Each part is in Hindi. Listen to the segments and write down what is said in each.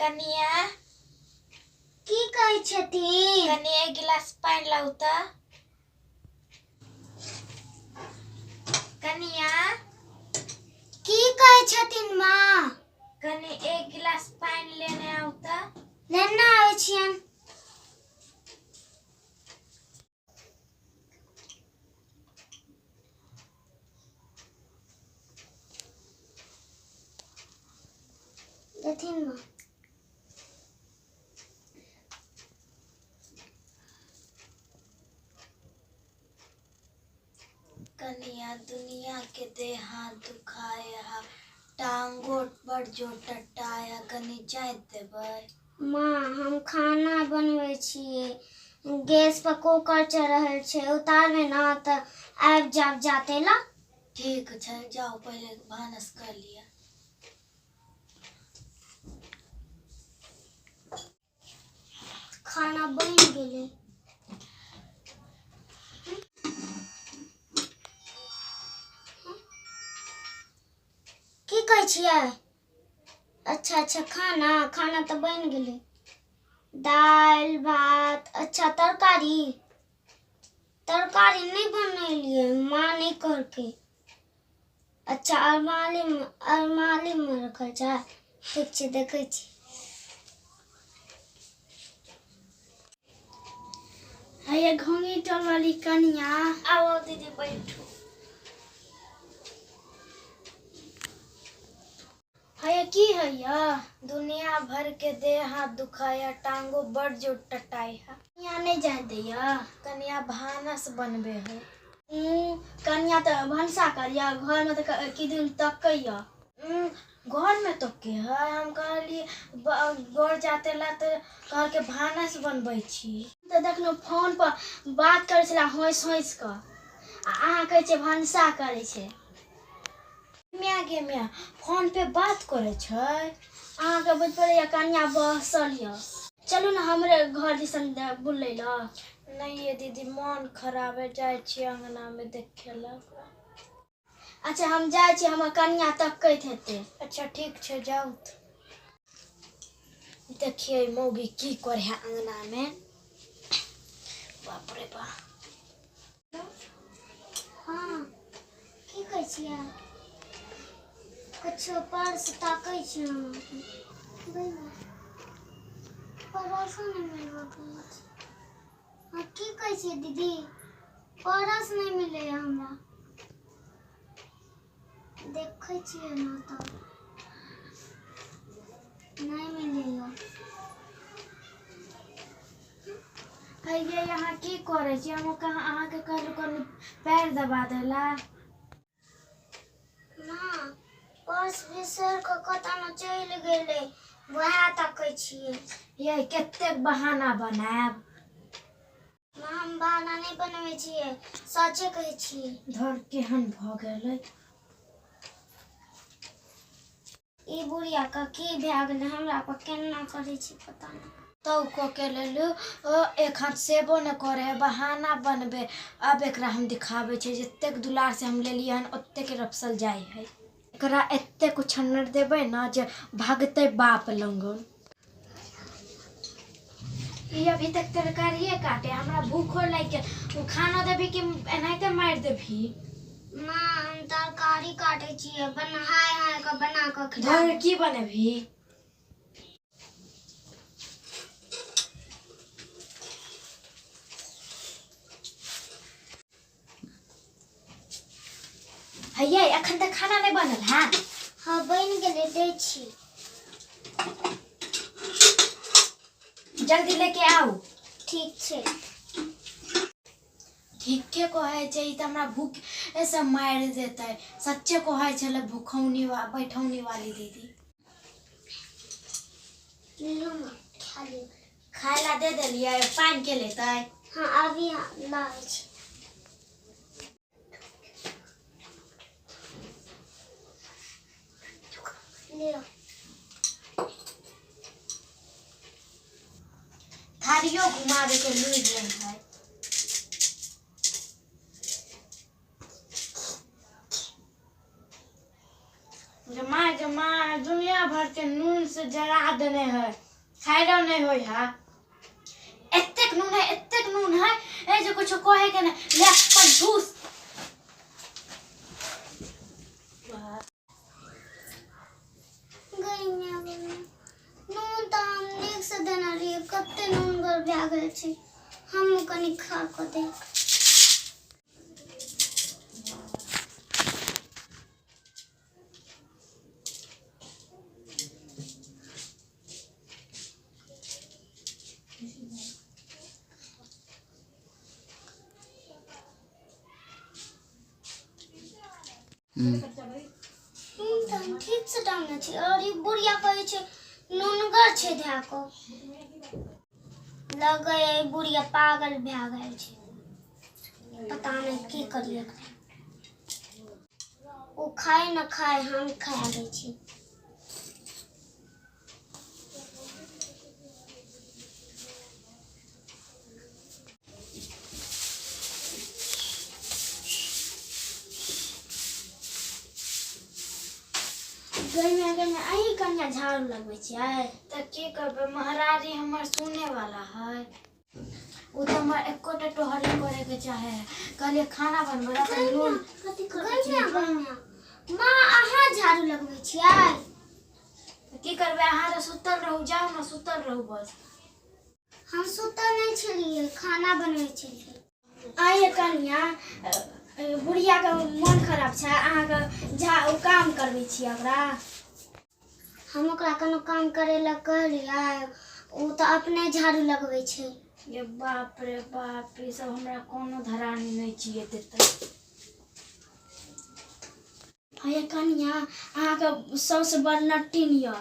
कनिया की कहै छथिन? कनिया एक गिलास पानी लाऊ त। कनिया की कहै छथिन माँ? कनी एक गिलास पानी लेने आऊ त। लेने आबै छियन। लेथिन माँ। कनिया दुनिया के देह हाथ दुखाए हा, टांगो बड़ जोर टटाया, कनी चाय देबै? माँ हम खाना बनबै छियै, गैस पर कुकर चढ़ल छै, उतारबै ना त आबि जाब जाते ला। ठीक छै, जाओ पहले भानस कर लिया। खाना बन गेलै। की कहै छियै? अच्छा खाना तो बन गेलै। दाल भात, अच्छा तरकारी नहीं बनेलिए, माँ नहीं करके। अच्छा अलमारी में रखल छै, ठीक छै देखै छी। हैया घोंगी टोल वाली कनिया आओ दीदी बैठो। हैया की हैया? दुनिया भर के देह हाथ दुखाया, टांगो बड़ जोर टटाई है। कनिया नहीं जाए दैया? कनिया भानस बनबे है। कनिया तो भनसा करिया, घर में तो की दिन तकैया। घर में तो के है, हम कहली गोर जाते ला तो कहल के भानस बनबै छी। तो देखलो फोन पर बात करे छला होइस क, अहाँ कहै छै भनसा करे छै। मिया फोन पे बात करे छै, अहाँ के बुझ पड़ैया कन्या बसल य। चलू ना हमरे घर दिसन बुलै ला। नहीं ये दीदी मन खराब है, जाय छी अंगना में देखे ला। अच्छा हम जाय छी, हमर कन्या तकैत हेतै। अच्छा ठीक छै जाऊ। देखिए मौगी की करे है अंगना में। बाप रे बाप। हाँ की कहै छियै? कुछ पर्स ताकै छी हम। परसो नहीं मिलबा छै। हाँ की कहै छियै दीदी? परस नहीं मिले हमरा। देखै छियै ना त नहीं मिलेगा। हैया यहाँ की करे छी? हम कहाँ अहाँ के कहलु कनी पैर दबा देला। माँ पर्स बिसर के कतौ न चलि गेलै, वएह ताकै छियै। ये कते बहाना बनाएब? माँ हम बहाना नहीं बनबै छियै, सचे कहै छियै। धर केहन भ गेलै। ई बुढ़िया का की भए गेलै, हमरा पर केना करै छी पता नहीं। तो को के लेलु एक हाथ सेबो न करे है, बहाना बनबे। अब एकरा हम दिखावे छै, जतेक दुलार से हम लेलिए हन ओते के रपसल जाय है। एकरा एते कुछ न देबै ना जे भागते बाप लंगन। ये अभी तक तरकारिए काटे, हमरा भूखो लाग गेल। खाना देबी कि एनाहिते मार देबी? माँ हम तरकारी काटे छियै, हाय के बना के खिला। घर की बनेबी? हैया अखन तक खाना नहीं बनल है? हाँ बन गेलै, दै छी। जल्दी लेके आऊ। ठीक छै। ठीके कहै छै, ई त हमरा भूख ऐसे मार देतै। सच्चे कहै छले भूखौनी बैठौनी वाली दीदी। लो माँ खा ले। खाय ला दे देलिए, पानी के लेतै? हाँ अभी लाबै छी। ले थारियो घुमावे के लूर है। जमा दुनिया भर के नून से जरा देने है खाइलो नहीं होई है एतेक नून है ए जो कुछ कहे के ना ले पर घूस गई में नून तो हम नीक से देना रहिए कते नून गर भए गेल छै हम कनी खा के देख ठीक से डालना छै और ई बुढ़िया कहै छै नूनगर छै धै को लगे ई बुढ़िया पागल भए गेल छै पता नहीं की करिए ओ खाए न खाए हम खा लै छी गई अही कन्या झाड़ू लगबै छियै त की करबै महाराजी हमर सुने वाला है उ त हमर एकोटा टोहरी करे के चाहे कहलिए खाना बनबै ला त नून कथि करै छियै मां अहाँ झाड़ू लगबै छियै त की करबै अहाँ त सुतल रहू जाऊ न सुतल रहू बस हम सुतल नहीं छलिए खाना बनबै छलिए आये कन्या बुढ़िया के मन खराब छै अहाँ के काम करबै छी ओकरा हम ओकरा कोनो काम करे ला कहलिए उ त अपने झाड़ू लगबै छै ये बाप रे बाप ई सब हमरा कोनो धरानी नहीं छिए देते आये कन्या अहाँ के सबसे बड़ नट्टिन य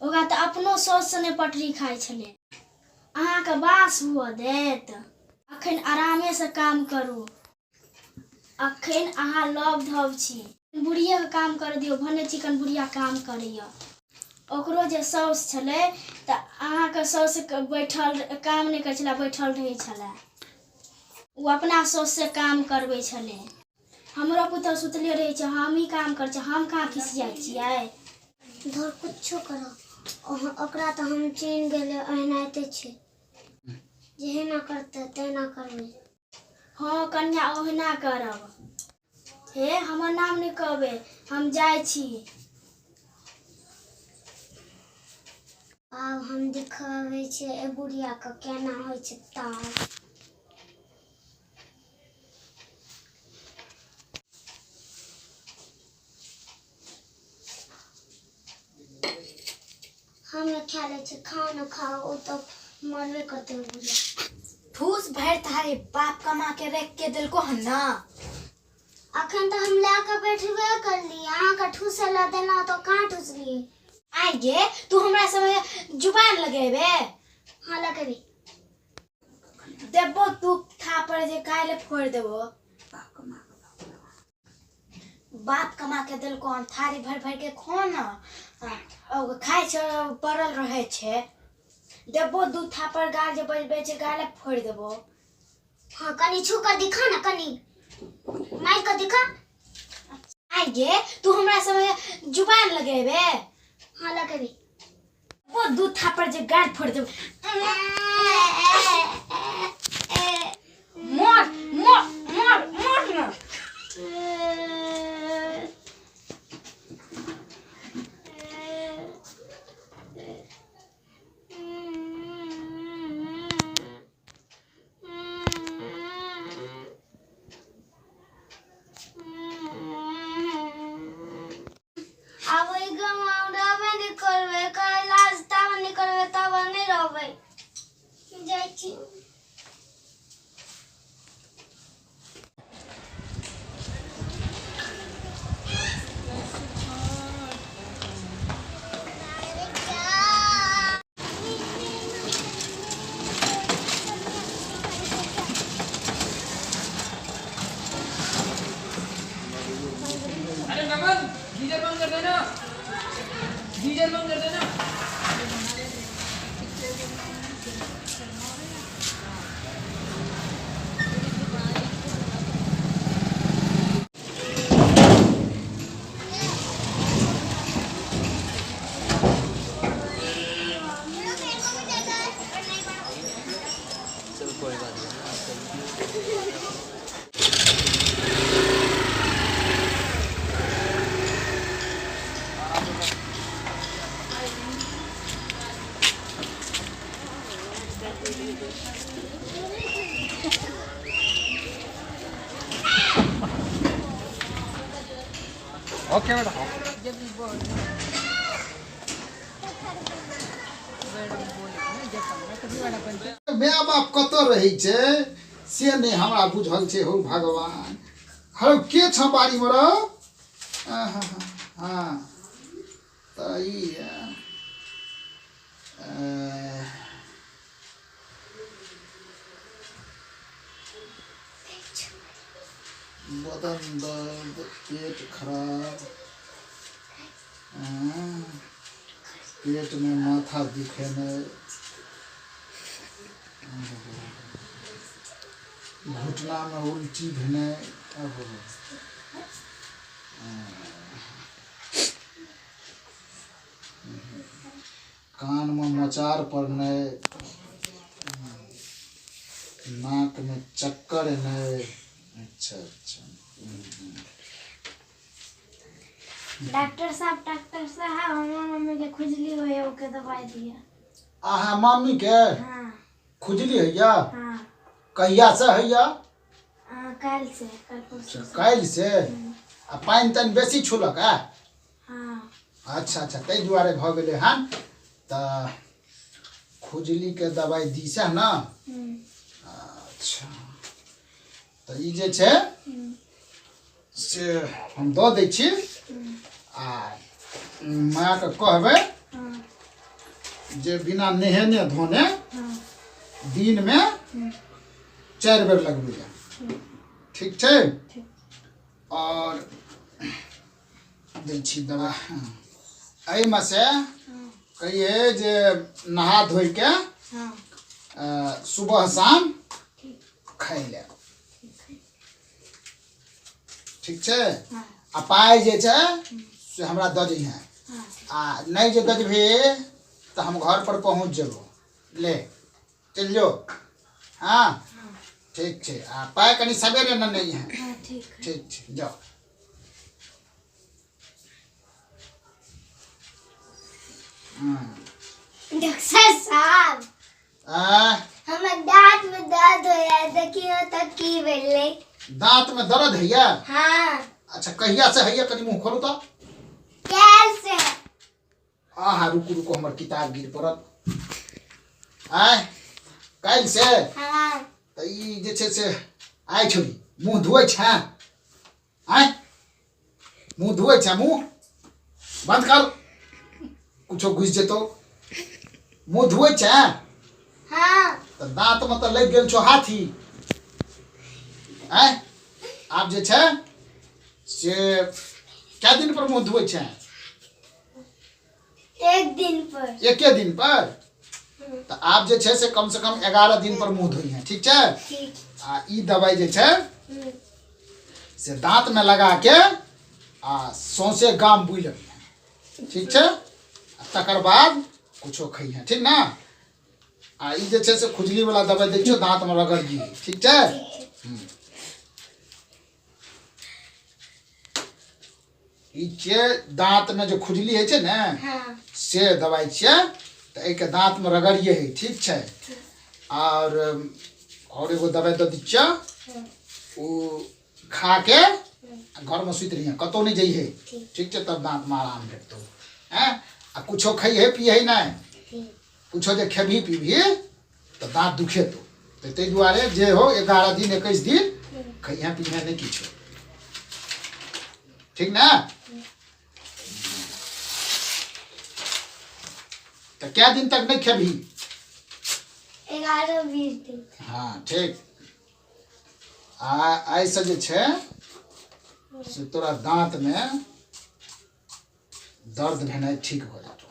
ओकरा त अपनो सौस से ने पटरी खाइ छले अहाँ के बास हुआ देत अखन आरामे से काम करू अखन अहाँ लव धव छी बुढ़िया के काम कर दियो भने चिकन बुढ़िया काम करैया ओकरो जे सौस छले त अहाँ के सौस बैठल काम नहीं कर छला बैठल रहे छला उ अपना सौस से काम करबै छले हमरो पुतौ सुतले रहे छै हम ही काम कर छै हम कहाँ खिसियाइ छियै धर कुछो करो ओकरा त हम चीन गेले एहनाते छै जेहना करते तेना करबै हाँ कन्या ओहिना करब हे हमर नाम नहीं कहबे हम जाय छी आब हम दिखावे छै ए बुढ़िया के केना होय छै ताव हम खा ले छै खाना खाओ ओ तो मरबे करते बुढ़िया ठूस भर थारे बाप कमा के रख के दिल को हन्ना अखन तो हम लाके बैठबे कर ली अहाँ का ठूस ला देना तो कहाँ ठूस लिए आई गे तू हमरा समय जुबान लगेबे हाँ लगेबे देबो तू था पर जे काले फोड़ देबो बाप कमा के दिल को थारी भर भर के खो ना खाए छ पड़ल रहे छे देबो दू था पर गाल जे बजबे छे गाले फोड़ देबो हाँ कनी छू कर दिखा ना कनी मार कर दिखा आई गे तू हमरा समय जुबान लगेबे हाँ लगेबे वो दू था पर जे गाल फोड़ देबो मोर मोर मोर मोर ना डीजल बंद कर देना ओके बेटा माय बाप कत रही छे से नहीं हमरा बुझल छे हो भगवान। हरो के छ बाड़ी में रहो हाँ तो ई बदन दर्द पेट खराब पेट में माथा दुखेने घुटना में उल्टी भेने कान में मचार पड़ने नाक में चक्कर ने। अच्छा अच्छा डॉक्टर साहब हमार मम्मी के खुजली हो है ओके दवाई दिया। आहा मम्मी के हाँ खुजली हैया हाँ कहिया से हैया? कल से कल परसों से। काल्हि से आ पानि तानि बेसी छुलक आ? हाँ अच्छा अच्छा ताहि दुआरे भऽ गेलै हन तऽ खुजली के दवाई दी से ना। अच्छा तऽ ई जे छै से हम दऽ दै छी आ माँ के कहबै जे बिना नहेने धोने दिन में 4 बेर लगबै। ठीक छै और दै छी दवा एहिमे से कहिए जे नहा धोइ के सुबह शाम खाइ ले। ठीक छै आ पाइ जे छै से हमरा दऽ दिहे आ नहीं जे दजबे तो हम घर पर पहुँच जेबो ले चल जो। हाँ ठीक छै आ पाइ कनी सवेरे न नहीं है। ठीक छै जाओ। डॉक्टर साहब हमर दांत में दर्द हो है देखियो तो की भेले। दांत में दर्द हैया? हाँ अच्छा कहिया से हैया कनी मुंह खोलू तो। कैल से आहा रुकू रुकू हमर किताब गिर पड़त। आय काल्हि से हाँ तऽ ई जे छै से आइ छोड़ी मुंह धोइ छै। आय मुंह धोइ छै मुंह बंद कर कुछो घुस जेतो। मुंह धोइ छै हाँ तऽ दांत में तऽ लग गेल छौ हाथी। आय आब जे छै से क्या दिन पर मुंह धोइ छै? एक दिन पर। एके दिन पर तो आप जे छै से कम से कम 11 दिन पर मुंह धोई है। ठीक छै ठीक आ ई दवाई जे छै से दांत में लगा के आ सौंसे गाम बुल लिया। ठीक छै तकर बाद कुछो खई है। ठीक ना आ ई जे छै से खुजली वाला दवाई दै छियो दांत में रगड़ दी। ठीक छै ई के दांत में जो खुजली है छै ने हाँ से दवाई छियै तो एक दांत में रगड़िए है। ठीक छै और एगो दवाई दऽ दिच्छा ओ खा के घर में सुति रहिए कतौ नहीं जाइए। ठीक छै तब दांत में आराम भेटतो हैं आ कुछो खइहे पिए नहीं कुछो जे खेबही पीबही तो दांत दुखेतो तो ताहि दुआरे जे हो 11 दिन 21 दिन खइहे पिए नहीं किछो। ठीक ना तो क्या दिन तक नहीं खेबही? 11-20 दिन। हाँ ठीक आई से जे छै से तोरा दांत में दर्द भेनाइ ठीक हो जातो।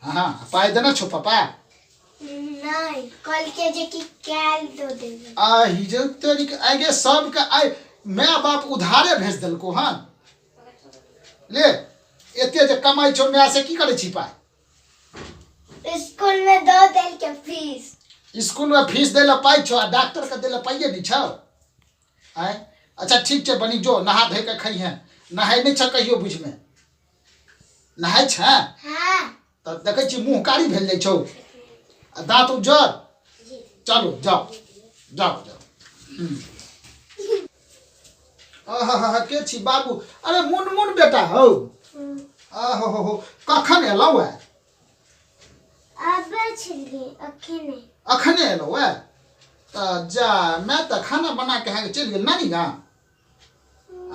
हाँ पाई देना छो पापा? नहीं कल के जे की कैल दो देबे। आही जे तेरी के आगे सब के आई माय बाप उधारे भेज देलको हन। ले एते जे कमाई छो माय से की करे छी पाई? स्कूल में दो देल के फीस। स्कूल में फीस देला पाई छो आ डॉक्टर के देला पाइए नहीं छो। आय अच्छा ठीक छै बनी जो नहा धो के खई है। नहाई नहीं छ कहियो बुझ में नहाई छ? हाँ त देखे छी मुंह कारी भेल जाय छौ आ दांत उज्जर चलो जाओ जाओ जाओ। आहा के छी बाबू। अरे मुन बेटा हो। आहो कखन एलौ है? अबे छिलिए अखने। अखने एलौ है? त जा मैं त खाना बना के अहाँके चलि गेल नानी गाम।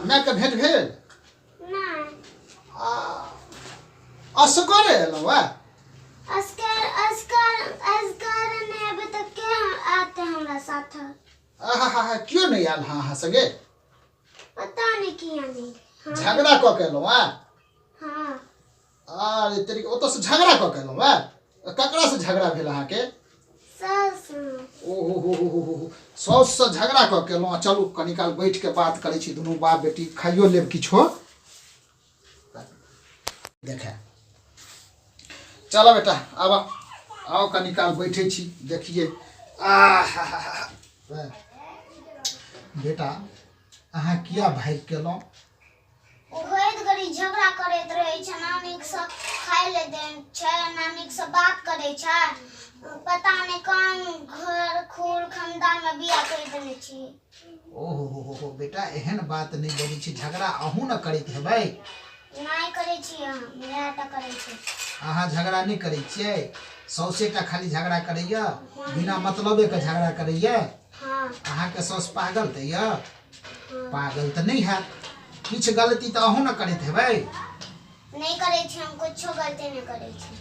मैं के भेंट भेल? नहीं। असगरे एलौ है? अस्कर ने अभी तक के आते हमरा साथ। आहा क्यों नहीं आयल हाँ सगे? पता नहीं किया नहीं। हाँ। झगड़ा क के एलौ है? हाँ। अरे तेरी ओत से झगड़ा क के एलौ है? ककरा से झगड़ा भेल अहाँके? सास। ओहो साउस से झगड़ा क के एलौ। चलू कनी काल बैठ के बात करै छी दुनू बाप बेटी। खाइयो लेब किछो। देखे चलो बेटा आब आओ कनी काल बैठे छी देखिए। बेटा अहाँ किया भाग केलौ? घोइत गरी झगड़ा करैत रहै छै, नानीक से खाय ले दे छै, नानीक से बात करै छै। पता नहीं कौन घर खूर खानदान में बिया कर देने छी। ओहो बेटा एहन बात नहीं बजै छी। झगड़ा अहूँ न करैत हेबै? नहीं करे छी हम, मेरा करे छी। अहाँ झगड़ा नहीं करै छियै? सौसे टा खाली झगड़ा करैया, बिना मतलबे के झगड़ा करैया। हाँ। अहाँके सौस पागल त य? पागल त नहीं हैत। किछ गलती त अहूँ न करैत हेबै? नहीं करे छी हम, कुछो गलती नहीं करे छी।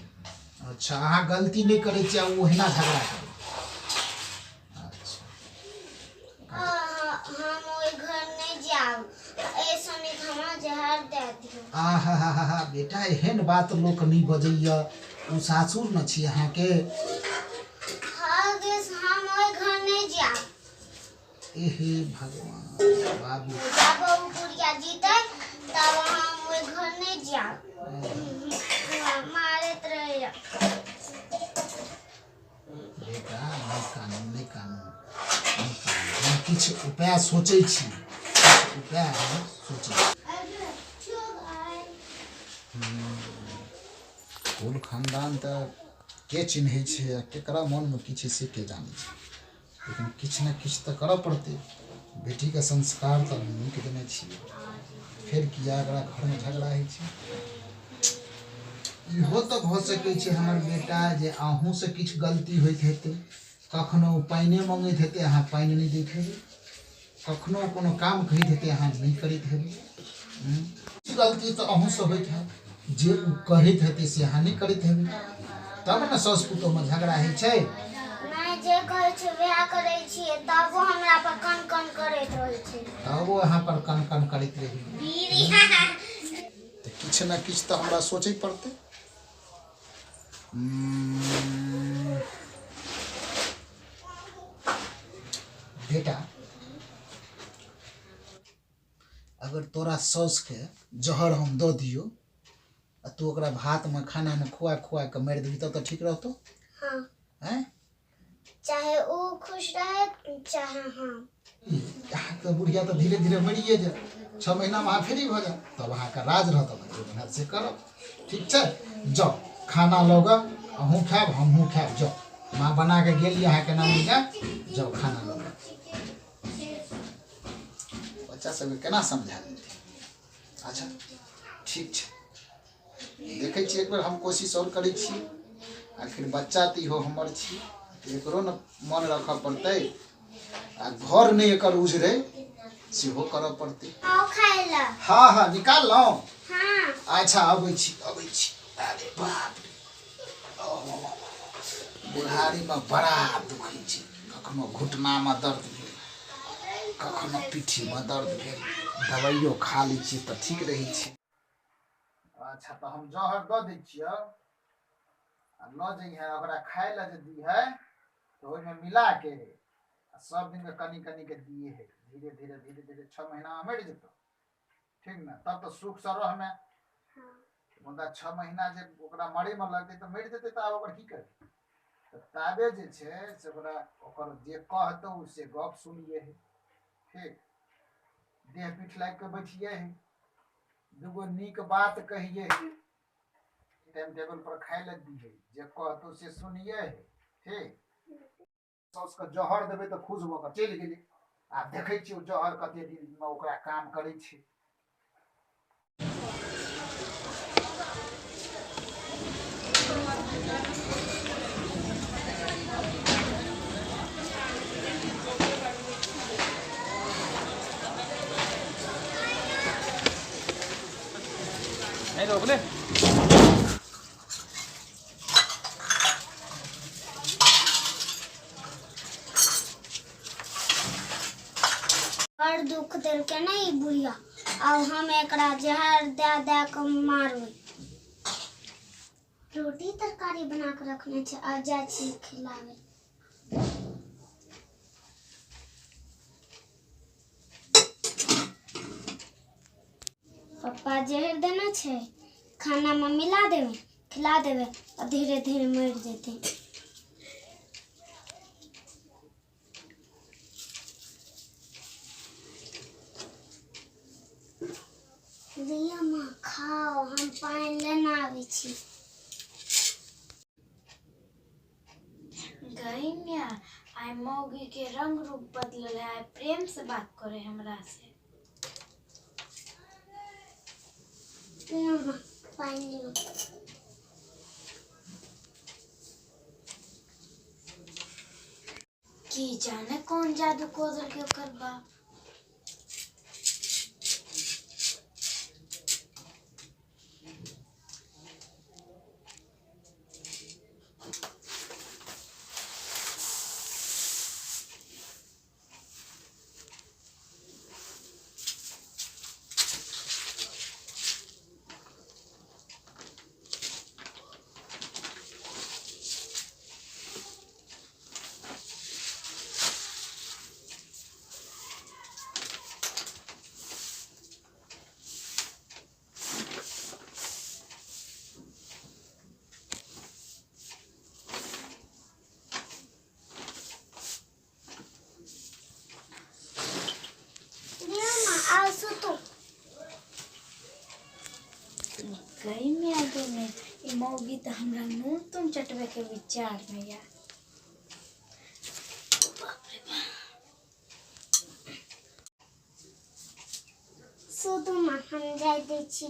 अच्छा अहाँ गलती नहीं करै छियै, ओहिना झगड़ा करै। हम ओइ घर नहीं जाब। ऐसा नहीं हमरा जहर दे दियो। आहा बेटा एहन बात लोक नहीं बजैया। उ सासुर न छी अहाँके? हाँ देश हम ओइ घर नहीं जाब। एहे भगवान बाबू। जब वो बुढ़िया जीते तब हम ओइ घर नहीं जाब। मारत रहे। बेटा नहीं कानून हम किछ उपाय सोचै छी। उपाय सोचै कुल खानदान त के चिन्है छै आ केकरा मन में की छै से के जानै छै। लेकिन किछ न किछ त करऽ पड़तै। बेटी के संस्कार त नीक देने छियै, फिर किया एकरा घर में झगड़ा होइ छै। इहो त भ सकै छै हमर बेटा जे अहूँ से किछ गलती होइत हेतै। कखनो पाइने मंगैत हेतै अहाँ पानि नहीं दैत हेबै, कखनो कोनो काम कहैत हेतै अहाँ नहीं करैत हेबै। गलती त अहूँ से होइत हैत, जे उ कहैत हेतै से अहाँ नहीं करैत हेबै, तब न साउस पुतोह में झगड़ा होइ छै। नहीं जे कहै छै वएह करै छियै, तब वो हमरा पर कन करैत रहै छै। तब वो अहाँ पर कन करैत रही। त किछ न किछ त हमरा सोचै पड़तै। बेटा अगर तोरा साउस के जहर हम दो दियो आ तू ओकरा भात में खाना में खुआ के मारि देबी तब तो ठीक रहतो? हाँ। हैं? चाहे वो खुश रहे चाहे हम। तो बुढ़िया तो धीरे धीरे मरिए जाए, 6 महीना में अहाँ फ्री भ जाए, तब अहाँ का राज रहता से करब। ठीक है जाओ खाना लोग अहूँ खाब हमहूँ खाब। जाओ माँ बना के गेली अहाँ के नानी का, जाओ खाना लोग। बच्चा सबके केना समझा देते। अच्छा ठीक है देखे छी एक बेर हम कोशिश और करै छी। आखिर बच्चा तो इहो हमर छी, एकरो न मन रखऽ पड़तै आ घर नहीं एकर उजरे सेहो करऽ पड़तै। आओ खाए ला। हाँ निकाल लो। हाँ। अच्छा अबै छी। अरे बाप रे बुढ़ारी में बड़ा दुखै छै। कखनो घुटना में दर्द भेल, कखनो पीठी में दर्द भेल, दवाइयो खा लै छी त ठीक रहै छै। अच्छा तो हम जहर दऽ दै छियै आ ल जइहे ओकरा खाए ला जे दीहे तो ओहिमे मिला के सब दिन के कनी के दिए है। धीरे धीरे 6 महीना में मरि जेतौ। ठीक न तब तो सुख से रह में। मुदा 6 महीना जे ओकरा मरे में लगतै तो मरि जेतै तो आब ओकर की करबै। तो ताबे जे छै से ओकरा ओकर जे कहतौ से गप सुनिए है। ठीक देह पीठ लाग के बैठिए है, दूगो नीक बात कहिए है, टाइम टेबल पर खाए ला दिए, जे कहतौ से सुनिए है। ठीक। साउस के जहर देबै तऽ खुश भऽ कऽ चलि गेलै। आब देखै छियै ओ जहर कते दिनमे ओकरा काम करै छै। बड़ दुख देलकै ने ई बुढ़िया। अब हम एकरा जहर दे दे के मारबै। रोटी तरकारी बना के रखने छै, आ जाइ छी खिलावे। पप्पा जहर देना छै, खाना में मिला देवे, खिला देवे और धीरे धीरे मर जेते। लिया माँ खाओ, हम पानी लेना आवे छी। गई मिया आइ मौगी के रंग रूप बदलल है, आइ प्रेम से बात करे हमरा से। लिया माँ पानी लियो। की जाने कौन जादू कोदल के ओकर बाप। आओ सुतो। गई मिया में ई मौगी तो हमरा नून तुम चटवे के विचार में या। सुतो माँ, हम जाय दै छी।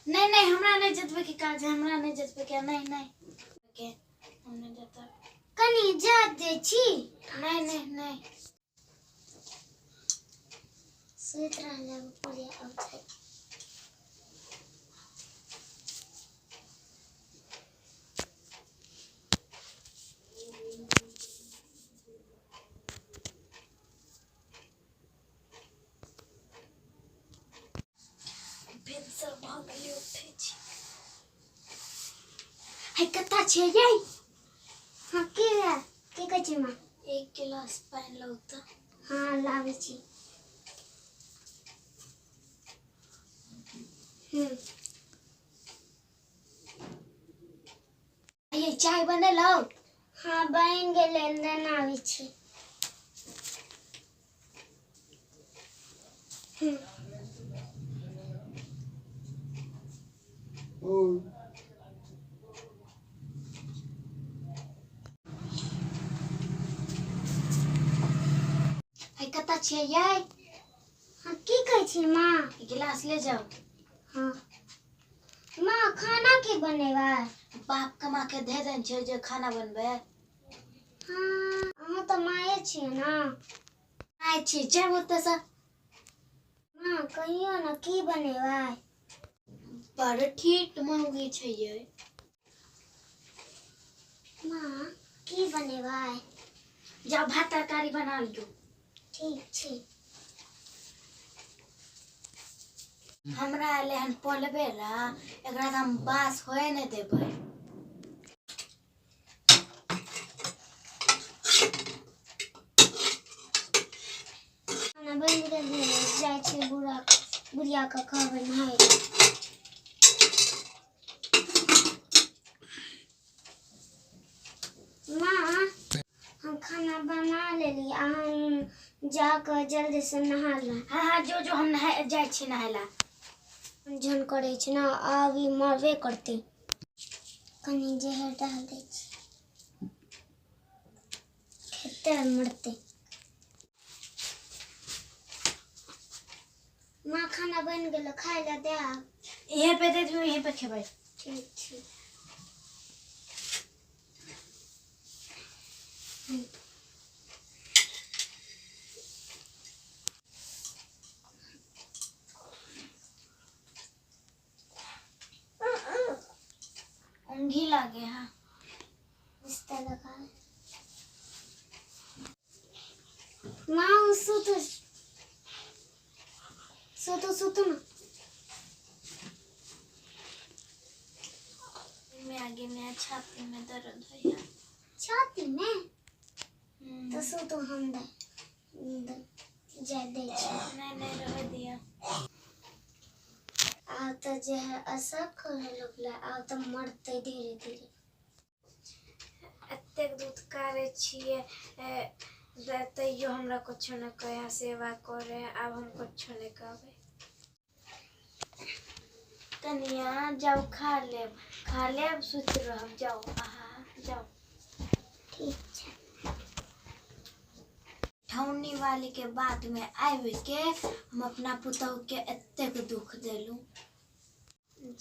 नहीं नहीं हमरा नहीं जतवे के काज है, हमरा नहीं जतवे के नहीं नहीं के हम नहीं जता। कनी जा दै छी। नहीं नहीं नहीं सुत रहले पूरे औछै। भिनसर भऽ गेलै उठै छी। है कता छै ये? हाँ की है? की कहै छी माँ? एक गिलास पानी लो तो। हाँ लाबै छी। ये चाय बने लो। हाँ बन गेलै, लेना आबै छी। है कता छै ये? हाँ की कहै छी माँ? एक गिलास ले जाओ। हाँ माँ खाना की बनेबै? बाप कमा के दे देन छै जे खाना बनबे। हाँ अहाँ तो माये छियै ना। आइ छी जाय ओते से। माँ कहियो ना की बनेबै? बड़ ठीक मौगी छै ये। माँ की बनेबै? जाओ भात तरकारी बना लियो। ठीक छै। हमरा एले हन पलबे ला, एकरा हम बास होए नहीं देबै। खाना बन गेलै, जाइ छी बुढ़िया के कहबै नहाय ले। माँ हम खाना बना लेली, अहाँ जाकर जल्दी से नहा ले। हाँ हाँ जो जो हम नहाय जाइ छी नहाय ला। झन करे छै ना, अभी मरबे करते। कनी जहर डाल दै छी। मरते मरते। माँ खाना बन गेलो, खाए ला दे आ। यहीं पे दे दूँ, यहीं पे खेबै। ठीक ठीक। ऊँघी लागे हाँ। बिस्तर लगा। माँ सुतो सुतो सुतो ना। में आगे में छाती में दर्द है यार। छाती में तो सुतो हम दे जा दे छ। नहीं रह दिया। आ तो जे है असर करे लगला, आ तो मरते धीरे धीरे। एतेक दूध करे छिए तैयो हमरा कुछो न कहे, सेवा करे। अब हम कुछो नहीं कहबै। कनिया जाओ खा लेब सुत रहब। जाओ जाओ। ठीक छै। ठौनी वाली के बाद में आबि के हम अपना पुतहु के एतेक दुख देलू।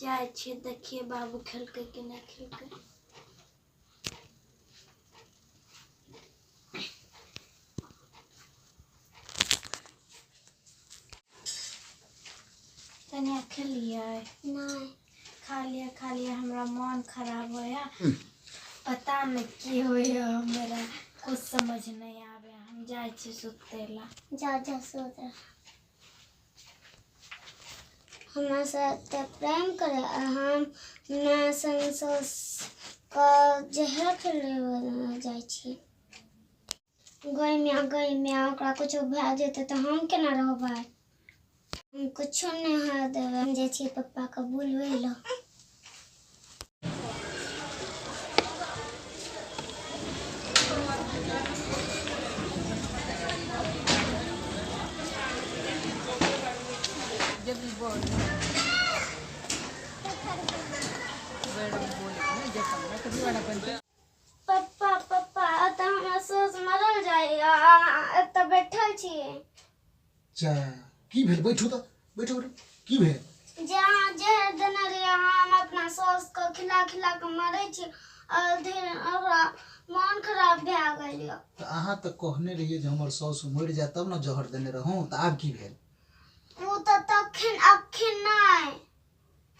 जाय छी देखिए बाबू खेलकै कि नहीं खेलकै। तनिया खेलिए नहीं खा लिया हमरा मन खराब होया। पता नहीं की होया, हमरा कुछ समझ नहीं आवे। हम जाय छी सुतेला। जा जा सो जा। हमरा से प्रेम करे आ हम ना संसोस का जहर खेले जाय छी। गई में ओकरा कुछ भए जेते तो हम केना रहबै। हम कुछो नहीं है देवे। हम जे छी पप्पा के बुलवे लो। पप्पा पप्पा तो हमरा सोच मरल जाइया। एत बैठल छिए। जा की भेल? बैठो तो बैठो की भेल? जहाँ जहर देने रहिए हम अपना सास के खिला के मरे छी। और धीरे ओकरा मन खराब भए गेल। तो अहाँ तो कहने रहिए जे हमर सास मर जाए तब न जहर देने रहूं। तो आब की भेल? वो तो अखन नहीं।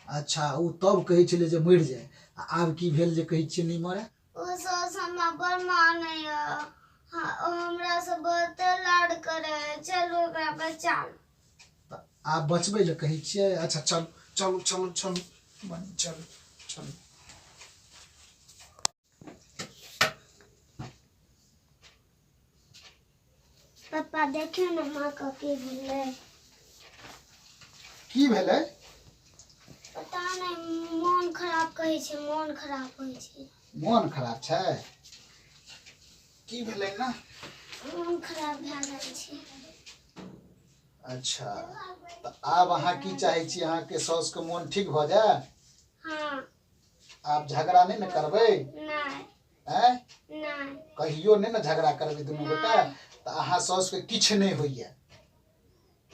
अच्छा उ तब कहे छले जे मर जाए, आब की भेल जे कहे छिए नहीं मरे? वो सास हमरा बड़ माने हमरा से बहुत लाड करे। चलो ओकरा बचा। आप बचबे ले कहे छिए? अच्छा चल चलो चलो चलो बनी चल चल। पापा देखियो ना माँ का की भेलै। की भेलै? पता नहीं मन खराब कहे छै। मन खराब होय छै। मन खराब छै? की भेलै ना? मन खराब भए गेल छै। अच्छा तो आब अहाँ की चाहे छी? अहाँ के सास के मन ठीक भ जाए? हाँ। आप झगड़ा नहीं न करबै? नहीं हैं? नहीं कहियो नहीं न झगड़ा करबै दुनू गोटा? तो अहाँ सास के किछ नहीं होइए।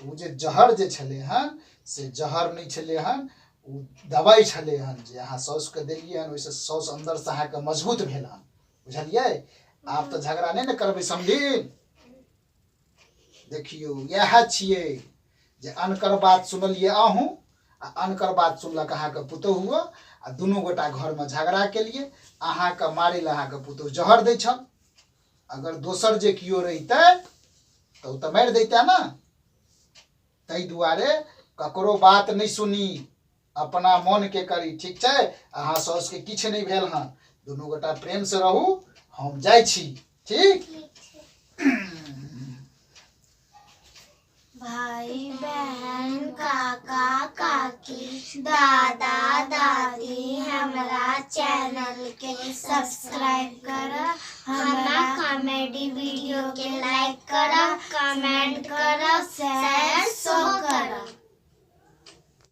उ जे जहर जे छले हन से जहर नहीं छले हन, उ दवाई छले हन जे अहाँ सास के देलिए हन। ओइसे सास अंदर से अहाँ के मजबूत भेल हन। बुझलिए? आप तो झगड़ा नहीं न करबै समझी? देखियो यह छिए जे अनकर बात सुनलिए आहू आ अनकर बात सुनलक अहाँ के पुतहु आ दुनू गोटा घर में झगड़ा के लिए अहाँ के मारे ला अहाँ के पुतहु जहर दै छल। अगर दोसर जे कियो रहिते तो त मार दैता ना। तै दुआरे ककरो बात नहीं सुनी, अपना मन के करी। ठीक छै? अहाँ सास के किछ नहीं भेल हन। दुनू गोटा प्रेम से रहू। हम जाय छी। ठीक? भाई बहन काका काकी दादा दादी हमारा चैनल के सब्सक्राइब करो। हमारा कॉमेडी वीडियो के लाइक करो, कमेंट करो, शेयर